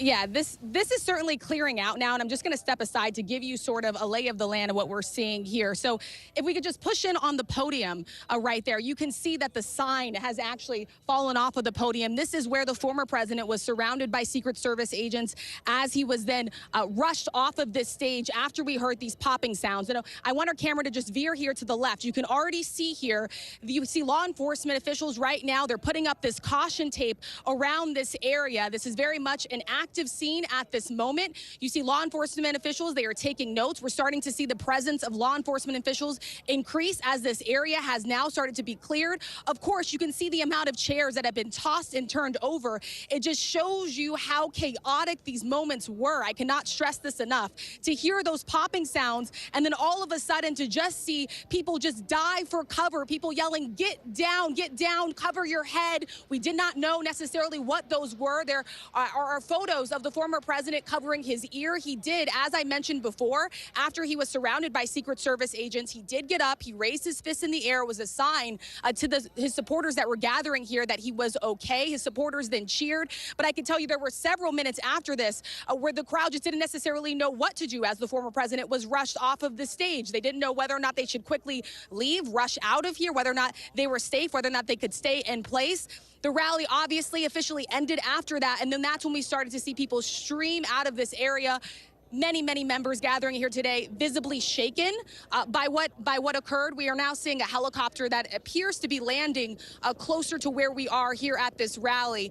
Yeah, this is certainly clearing out now, and I'm just going to step aside to give you sort of a lay of the land of what we're seeing here. So if we could just push in on the podium right there, you can see that the sign has actually fallen off of the podium. This is where the former president was surrounded by Secret Service agents as he was then rushed off of this stage after we heard these popping sounds. And I want our camera to just veer here to the left. You can already see here, you see law enforcement officials right now. They're putting up this caution tape around this area. This is very much an active scene at this moment. You see law enforcement officials, they are taking notes. We're starting to see the presence of law enforcement officials increase as this area has now started to be cleared. Of course, you can see the amount of chairs that have been tossed and turned over. It just shows you how chaotic these moments were. I cannot stress this enough. To hear those popping sounds and then all of a sudden to just see people just dive for cover, people yelling, get down, cover your head. We did not know necessarily what those were. There are photos of the former president covering his ear. He did, as I mentioned before, after he was surrounded by Secret Service agents, he did get up, he raised his fist in the air. It was a sign to his supporters that were gathering here that he was okay. His supporters then cheered. But I can tell you there were several minutes after this where the crowd just didn't necessarily know what to do as the former president was rushed off of the stage. They didn't know whether or not they should quickly leave, rush out of here, whether or not they were safe, whether or not they could stay in place. The rally obviously officially ended after that, and then that's when we started to see people stream out of this area. Many members gathering here today, visibly shaken by what occurred. We are now seeing a helicopter that appears to be landing closer to where we are here at this rally.